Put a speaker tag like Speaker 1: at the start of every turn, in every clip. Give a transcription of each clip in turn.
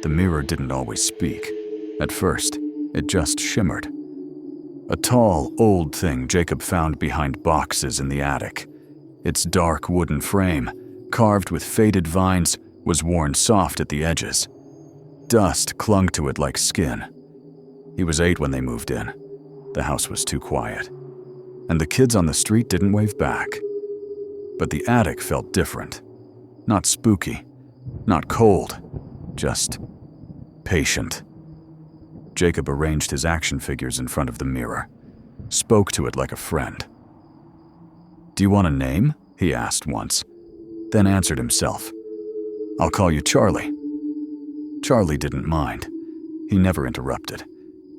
Speaker 1: The mirror didn't always speak. At first, it just shimmered. A tall, old thing Jacob found behind boxes in the attic. Its dark wooden frame, carved with faded vines, was worn soft at the edges. Dust clung to it like skin. He was 8 when they moved in. The house was too quiet. And the kids on the street didn't wave back. But the attic felt different. Not spooky, not cold, just patient. Jacob arranged his action figures in front of the mirror, spoke to it like a friend. "Do you want a name?" he asked once, then answered himself. "I'll call you Charlie." Charlie didn't mind. He never interrupted.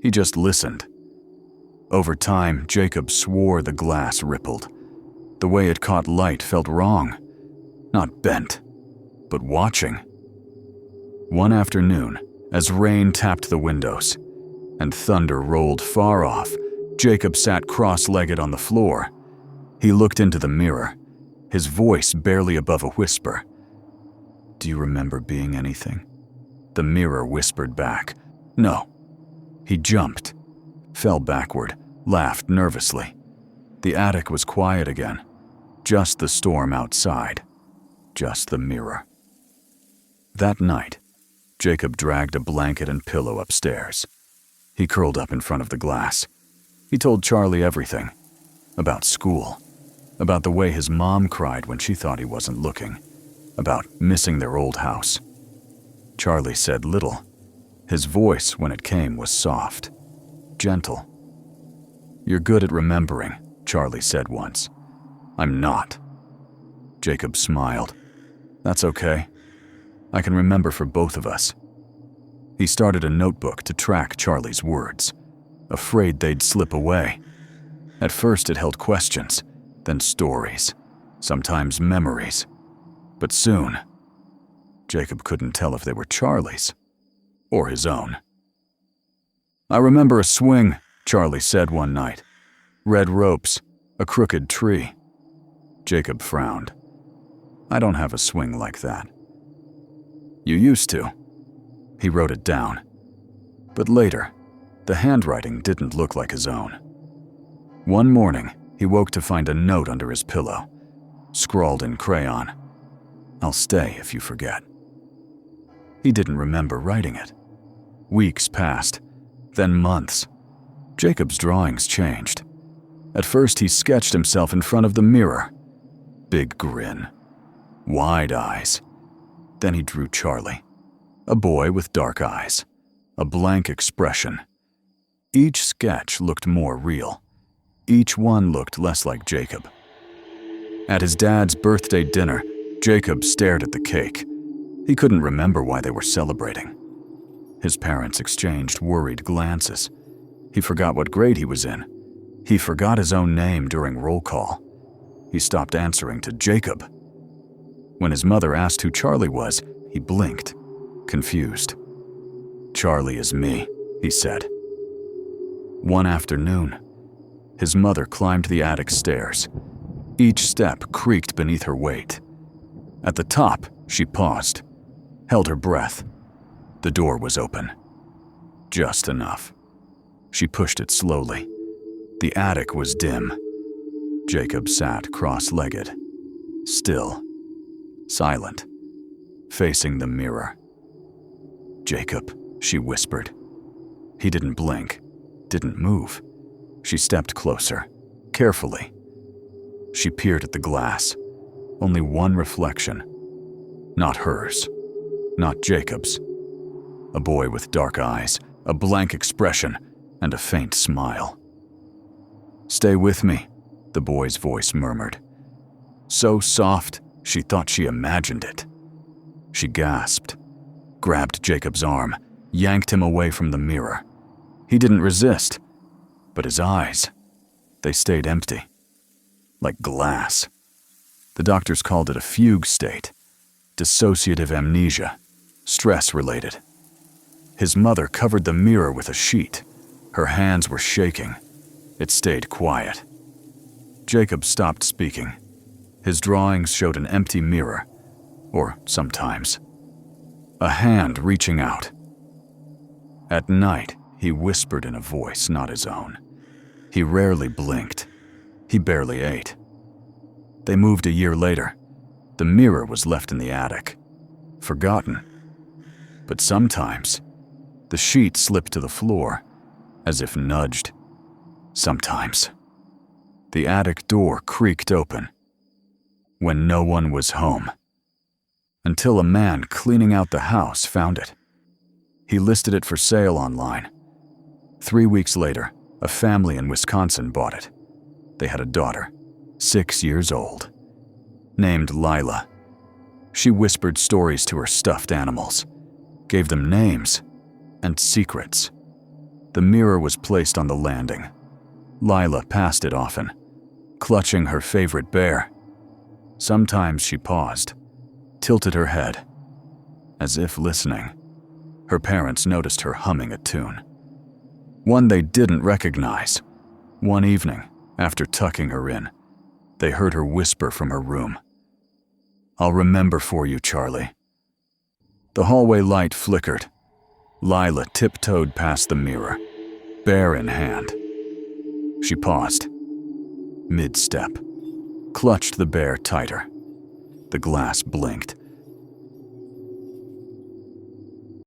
Speaker 1: He just listened. Over time, Jacob swore the glass rippled. The way it caught light felt wrong. Not bent, but watching. One afternoon, as rain tapped the windows and thunder rolled far off, Jacob sat cross-legged on the floor. He looked into the mirror, his voice barely above a whisper. "Do you remember being anything?" The mirror whispered back, "No." He jumped, fell backward, laughed nervously. The attic was quiet again. Just the storm outside. Just the mirror. That night, Jacob dragged a blanket and pillow upstairs. He curled up in front of the glass. He told Charlie everything. About school. About the way his mom cried when she thought he wasn't looking. About missing their old house. Charlie said little. His voice, when it came, was soft. Gentle. "You're good at remembering," Charlie said once. "I'm not." Jacob smiled. "That's okay. I can remember for both of us." He started a notebook to track Charlie's words, afraid they'd slip away. At first it held questions, then stories, sometimes memories. But soon, Jacob couldn't tell if they were Charlie's or his own. "I remember a swing," Charlie said one night. "Red ropes, a crooked tree." Jacob frowned. "I don't have a swing like that." "You used to." He wrote it down. But later, the handwriting didn't look like his own. One morning, he woke to find a note under his pillow, scrawled in crayon. "I'll stay if you forget." He didn't remember writing it. Weeks passed, then months. Jacob's drawings changed. At first, he sketched himself in front of the mirror. Big grin. Wide eyes. Then he drew Charlie. A boy with dark eyes. A blank expression. Each sketch looked more real. Each one looked less like Jacob. At his dad's birthday dinner, Jacob stared at the cake. He couldn't remember why they were celebrating. His parents exchanged worried glances. He forgot what grade he was in. He forgot his own name during roll call. He stopped answering to Jacob. When his mother asked who Charlie was, he blinked, confused. "Charlie is me," he said. One afternoon, his mother climbed the attic stairs. Each step creaked beneath her weight. At the top, she paused, held her breath. The door was open. Just enough. She pushed it slowly. The attic was dim. Jacob sat cross-legged, still, silent, facing the mirror. "Jacob," she whispered. He didn't blink, didn't move. She stepped closer, carefully. She peered at the glass. Only one reflection. Not hers, not Jacob's. A boy with dark eyes, a blank expression, and a faint smile. "Stay with me," the boy's voice murmured. So soft, she thought she imagined it. She gasped, grabbed Jacob's arm, yanked him away from the mirror. He didn't resist, but his eyes, they stayed empty, like glass. The doctors called it a fugue state, dissociative amnesia, stress-related. His mother covered the mirror with a sheet. Her hands were shaking. It stayed quiet. Jacob stopped speaking. His drawings showed an empty mirror, or sometimes. a hand reaching out. At night, he whispered in a voice not his own. He rarely blinked. He barely ate. They moved a year later. The mirror was left in the attic, forgotten. But sometimes, the sheet slipped to the floor, as if nudged. Sometimes, the attic door creaked open when no one was home, until a man cleaning out the house found it. He listed it for sale online. 3 weeks later, a family in Wisconsin bought it. They had a daughter, 6 years old, named Lila. She whispered stories to her stuffed animals, gave them names and secrets. The mirror was placed on the landing. Lila passed it often, clutching her favorite bear. Sometimes she paused, tilted her head, as if listening. Her parents noticed her humming a tune, one they didn't recognize. One evening, after tucking her in, they heard her whisper from her room, "I'll remember for you, Charlie." The hallway light flickered. Lila tiptoed past the mirror, bear in hand. She paused, mid-step, clutched the bear tighter. The glass blinked.